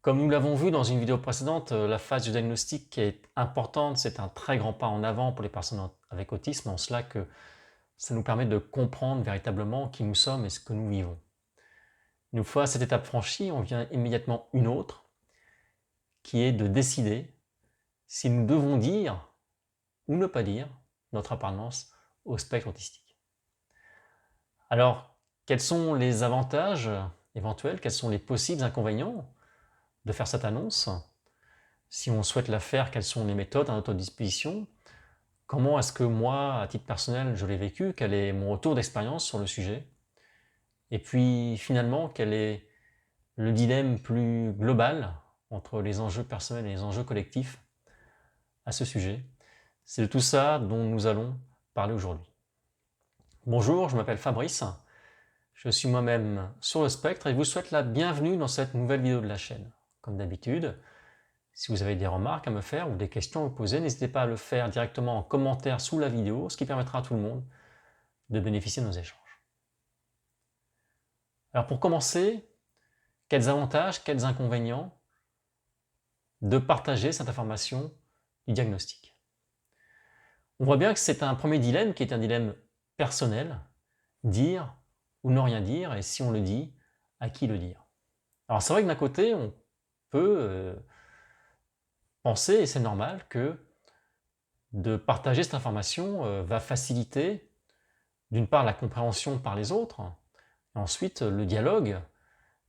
Comme nous l'avons vu dans une vidéo précédente, la phase du diagnostic est importante, c'est un très grand pas en avant pour les personnes avec autisme, en cela que ça nous permet de comprendre véritablement qui nous sommes et ce que nous vivons. Une fois cette étape franchie, on vient immédiatement une autre, qui est de décider si nous devons dire ou ne pas dire notre appartenance au spectre autistique. Alors, quels sont les avantages éventuels, quels sont les possibles inconvénients de faire cette annonce? Si on souhaite la faire, quelles sont les méthodes à notre disposition? Comment est-ce que moi, à titre personnel, je l'ai vécu? Quel est mon retour d'expérience sur le sujet? Et puis finalement, quel est le dilemme plus global entre les enjeux personnels et les enjeux collectifs à ce sujet? C'est de tout ça dont nous allons parler aujourd'hui. Bonjour, je m'appelle Fabrice, je suis moi-même sur le spectre et je vous souhaite la bienvenue dans cette nouvelle vidéo de la chaîne. Comme d'habitude, si vous avez des remarques à me faire ou des questions à me poser, n'hésitez pas à le faire directement en commentaire sous la vidéo, ce qui permettra à tout le monde de bénéficier de nos échanges. Alors pour commencer, quels avantages, quels inconvénients de partager cette information du diagnostic? On voit bien que c'est un premier dilemme qui est un dilemme personnel, dire ou ne rien dire, et si on le dit, à qui le dire? Alors c'est vrai que d'un côté, on peut penser, et c'est normal, que de partager cette information va faciliter d'une part la compréhension par les autres, et ensuite le dialogue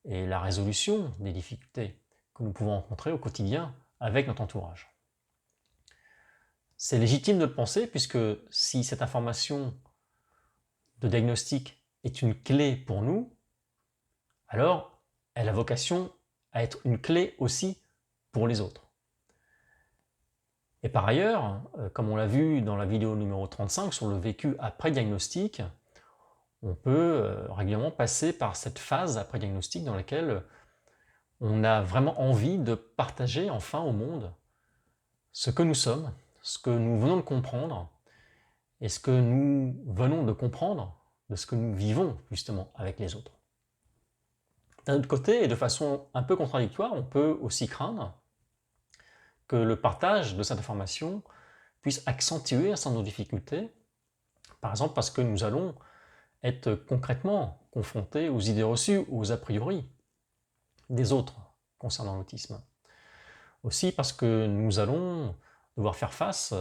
et la résolution des difficultés que nous pouvons rencontrer au quotidien avec notre entourage. C'est légitime de le penser puisque si cette information de diagnostic est une clé pour nous, alors elle a vocation à être une clé aussi pour les autres. Et par ailleurs, comme on l'a vu dans la vidéo numéro 35 sur le vécu après diagnostic, on peut régulièrement passer par cette phase après diagnostic dans laquelle on a vraiment envie de partager enfin au monde ce que nous sommes, ce que nous venons de comprendre et ce que nous venons de comprendre de ce que nous vivons justement avec les autres. D'un autre côté, et de façon un peu contradictoire, on peut aussi craindre que le partage de cette information puisse accentuer un certain nombre de difficultés, par exemple parce que nous allons être concrètement confrontés aux idées reçues, aux a priori des autres concernant l'autisme. Aussi parce que nous allons devoir faire face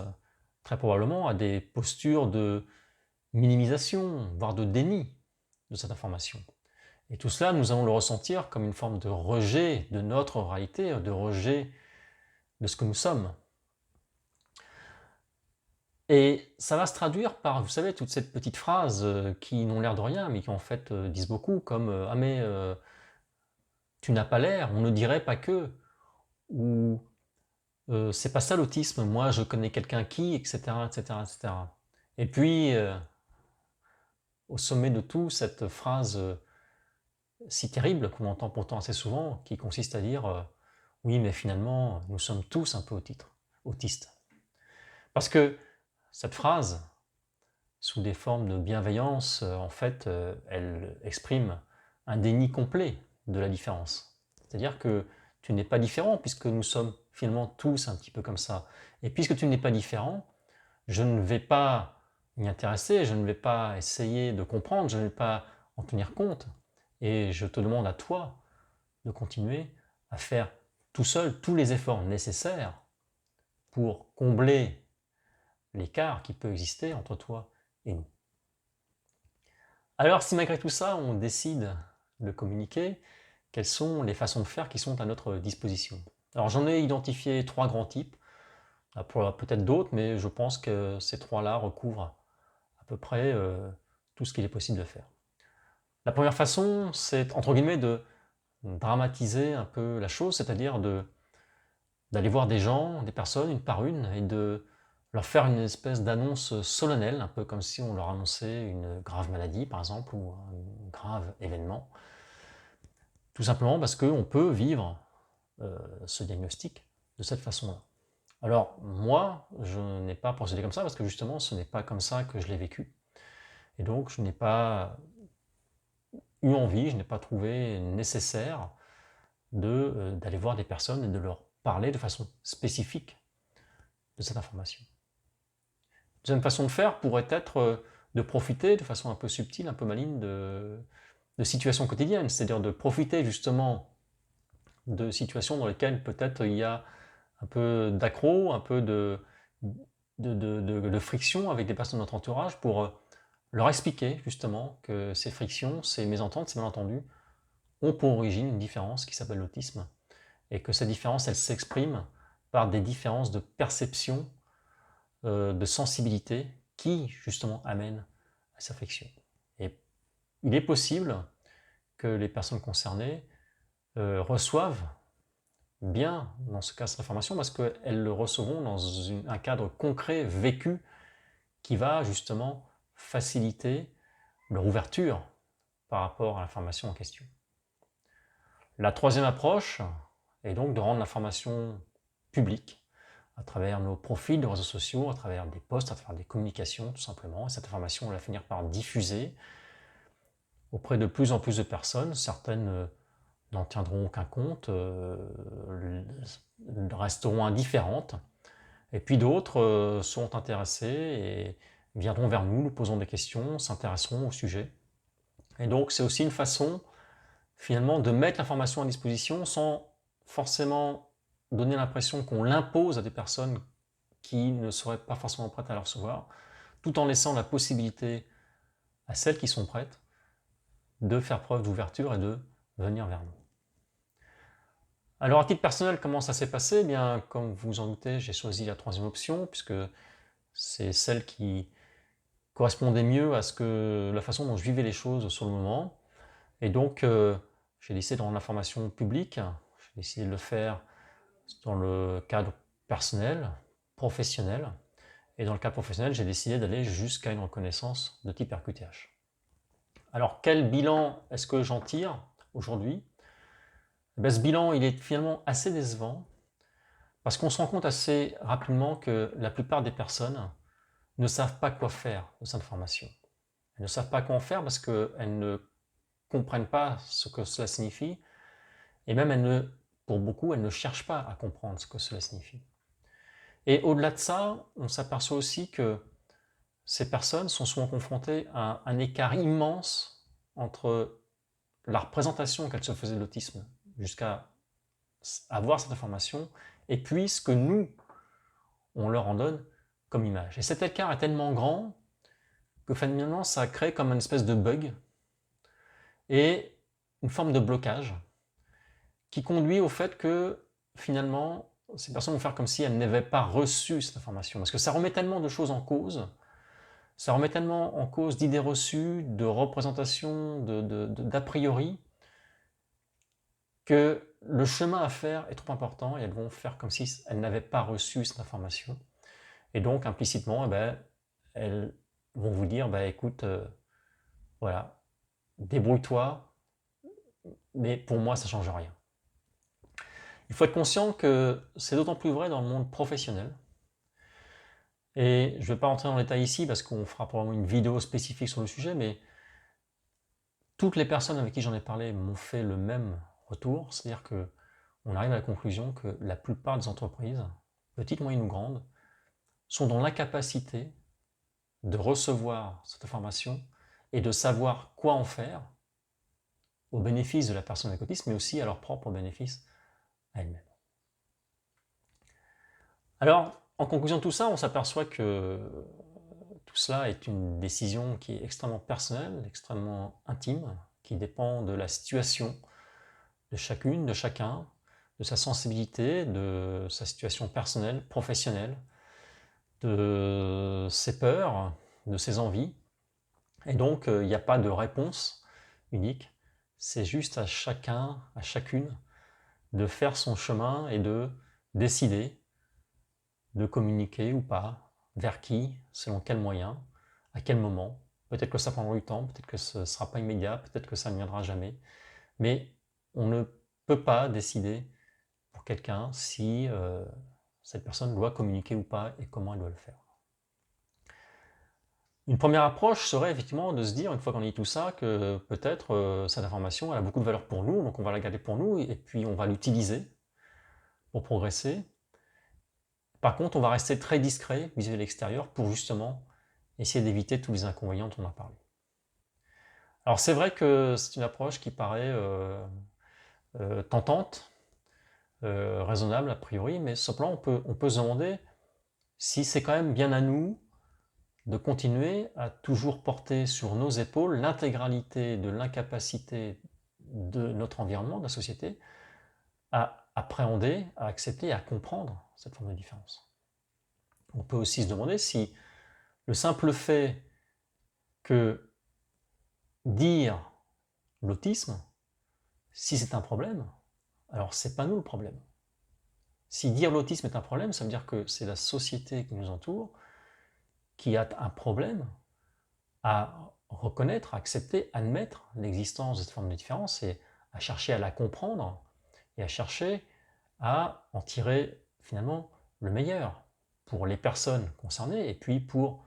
très probablement à des postures de minimisation, voire de déni de cette information. Et tout cela, nous allons le ressentir comme une forme de rejet de notre réalité, de rejet de ce que nous sommes. Et ça va se traduire par, vous savez, toutes ces petites phrases qui n'ont l'air de rien, mais qui en fait disent beaucoup, comme « Ah mais tu n'as pas l'air, on ne dirait pas que », ou c'est pas ça l'autisme, moi je connais quelqu'un qui, etc., etc., etc. Et puis, au sommet de tout, cette phrase si terrible qu'on entend pourtant assez souvent, qui consiste à dire oui, mais finalement, nous sommes tous un peu autistes. Parce que cette phrase, sous des formes de bienveillance, en fait, elle exprime un déni complet de la différence. C'est-à-dire que tu n'es pas différent, puisque nous sommes finalement tous un petit peu comme ça. Et puisque tu n'es pas différent, je ne vais pas m'y intéresser, je ne vais pas essayer de comprendre, je ne vais pas en tenir compte. Et je te demande à toi de continuer à faire tout seul tous les efforts nécessaires pour combler l'écart qui peut exister entre toi et nous. Alors si malgré tout ça, on décide de communiquer, quelles sont les façons de faire qui sont à notre disposition? Alors j'en ai identifié 3 grands types, peut-être d'autres, mais je pense que ces 3-là recouvrent à peu près tout ce qu'il est possible de faire. La première façon, c'est entre guillemets de dramatiser un peu la chose, c'est-à-dire d'aller voir des gens, des personnes, une par une, et de leur faire une espèce d'annonce solennelle, un peu comme si on leur annonçait une grave maladie, par exemple, ou un grave événement. Tout simplement parce qu'on peut vivre ce diagnostic de cette façon-là. Alors, moi, je n'ai pas procédé comme ça, parce que justement, ce n'est pas comme ça que je l'ai vécu. Et donc, je n'ai pas eu envie, je n'ai pas trouvé nécessaire d'aller voir des personnes et de leur parler de façon spécifique de cette information. Deuxième façon de faire pourrait être de profiter de façon un peu subtile, un peu maligne de situations quotidiennes, c'est-à-dire de profiter justement de situations dans lesquelles peut-être il y a un peu d'accro, un peu de friction avec des personnes de notre entourage pour leur expliquer justement que ces frictions, ces mésententes, ces malentendus ont pour origine une différence qui s'appelle l'autisme et que cette différence, elle s'exprime par des différences de perception, de sensibilité qui justement amènent à ces frictions. Et il est possible que les personnes concernées reçoivent bien, dans ce cas, cette information parce qu'elles le recevront dans un cadre concret, vécu, qui va justement faciliter leur ouverture par rapport à l'information en question. La troisième approche est donc de rendre l'information publique à travers nos profils de réseaux sociaux, à travers des posts, à travers des communications tout simplement. Et cette information, on va finir par diffuser auprès de plus en plus de personnes. Certaines n'en tiendront aucun compte, resteront indifférentes. Et puis d'autres seront intéressées et viendront vers nous, nous poseront des questions, s'intéresseront au sujet. Et donc c'est aussi une façon finalement de mettre l'information à disposition sans forcément donner l'impression qu'on l'impose à des personnes qui ne seraient pas forcément prêtes à la recevoir, tout en laissant la possibilité à celles qui sont prêtes de faire preuve d'ouverture et de venir vers nous. Alors à titre personnel, comment ça s'est passé? Eh bien, comme vous en doutez, j'ai choisi la troisième option, puisque c'est celle qui correspondait mieux à la façon dont je vivais les choses sur le moment. Et donc, j'ai décidé de rendre l'information publique, j'ai décidé de le faire dans le cadre personnel, professionnel, et dans le cadre professionnel, j'ai décidé d'aller jusqu'à une reconnaissance de type RQTH. Alors, quel bilan est-ce que j'en tire aujourd'hui? Ce bilan, il est finalement assez décevant, parce qu'on se rend compte assez rapidement que la plupart des personnes ne savent pas quoi faire de cette information. Elles ne savent pas quoi en faire parce qu'elles ne comprennent pas ce que cela signifie, et même pour beaucoup, elles ne cherchent pas à comprendre ce que cela signifie. Et au-delà de ça, on s'aperçoit aussi que ces personnes sont souvent confrontées à un écart immense entre la représentation qu'elles se faisaient de l'autisme jusqu'à avoir cette information, et puis ce que nous, on leur en donne comme image. Et cet écart est tellement grand que finalement ça crée comme une espèce de bug et une forme de blocage qui conduit au fait que finalement ces personnes vont faire comme si elles n'avaient pas reçu cette information, parce que ça remet tellement de choses en cause, ça remet tellement en cause d'idées reçues, de représentations, d'a priori, que le chemin à faire est trop important et elles vont faire comme si elles n'avaient pas reçu cette information. Et donc implicitement, elles vont vous dire, écoute, voilà, débrouille-toi, mais pour moi ça ne change rien. Il faut être conscient que c'est d'autant plus vrai dans le monde professionnel. Et je ne vais pas rentrer dans le détail ici parce qu'on fera probablement une vidéo spécifique sur le sujet, mais toutes les personnes avec qui j'en ai parlé m'ont fait le même retour, c'est-à-dire qu'on arrive à la conclusion que la plupart des entreprises, petites, moyennes ou grandes, sont dans l'incapacité de recevoir cette information et de savoir quoi en faire au bénéfice de la personne avec autisme, mais aussi à leur propre bénéfice à elle-même. Alors, en conclusion de tout ça, on s'aperçoit que tout cela est une décision qui est extrêmement personnelle, extrêmement intime, qui dépend de la situation de chacune, de chacun, de sa sensibilité, de sa situation personnelle, professionnelle, de ses peurs, de ses envies. Et donc, il n'y a pas de réponse unique. C'est juste à chacun, à chacune, de faire son chemin et de décider de communiquer ou pas, vers qui, selon quels moyens, à quel moment. Peut-être que ça prendra du temps, peut-être que ce ne sera pas immédiat, peut-être que ça ne viendra jamais. Mais on ne peut pas décider pour quelqu'un si cette personne doit communiquer ou pas et comment elle doit le faire. Une première approche serait effectivement de se dire, une fois qu'on a dit tout ça, que peut-être cette information elle a beaucoup de valeur pour nous, donc on va la garder pour nous et puis on va l'utiliser pour progresser. Par contre, on va rester très discret vis-à-vis de l'extérieur pour justement essayer d'éviter tous les inconvénients dont on a parlé. Alors c'est vrai que c'est une approche qui paraît tentante, raisonnable a priori, mais simplement on peut se demander si c'est quand même bien à nous de continuer à toujours porter sur nos épaules l'intégralité de l'incapacité de notre environnement, de la société, à appréhender, à accepter, à comprendre cette forme de différence. On peut aussi se demander si le simple fait que dire l'autisme, si c'est un problème, alors c'est pas nous le problème. Si dire l'autisme est un problème, ça veut dire que c'est la société qui nous entoure qui a un problème à reconnaître, à accepter, admettre l'existence de cette forme de différence et à chercher à la comprendre et à chercher à en tirer finalement le meilleur pour les personnes concernées et puis pour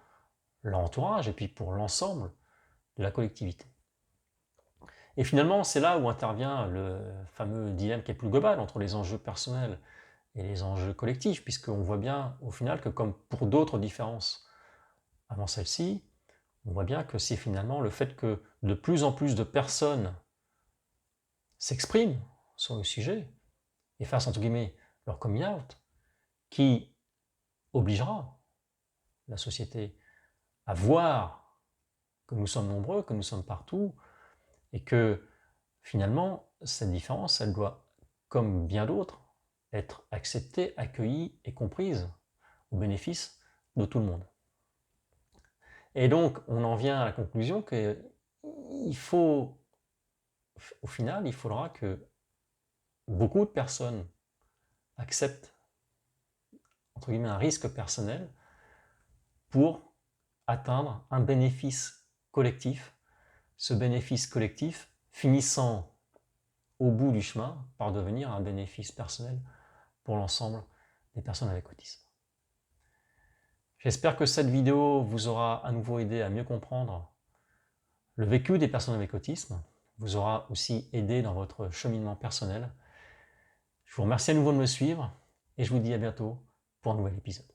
l'entourage et puis pour l'ensemble de la collectivité. Et finalement, c'est là où intervient le fameux dilemme qui est plus global entre les enjeux personnels et les enjeux collectifs, puisqu'on voit bien au final que comme pour d'autres différences avant celle-ci, on voit bien que c'est finalement le fait que de plus en plus de personnes s'expriment sur le sujet et fassent entre guillemets leur coming out qui obligera la société à voir que nous sommes nombreux, que nous sommes partout et que finalement cette différence, elle doit, comme bien d'autres, être acceptée, accueillie et comprise au bénéfice de tout le monde. Et donc, on en vient à la conclusion qu'il faut, au final, il faudra que beaucoup de personnes acceptent, entre guillemets, un risque personnel pour atteindre un bénéfice collectif, ce bénéfice collectif finissant au bout du chemin par devenir un bénéfice personnel pour l'ensemble des personnes avec autisme. J'espère que cette vidéo vous aura à nouveau aidé à mieux comprendre le vécu des personnes avec autisme, vous aura aussi aidé dans votre cheminement personnel. Je vous remercie à nouveau de me suivre et je vous dis à bientôt pour un nouvel épisode.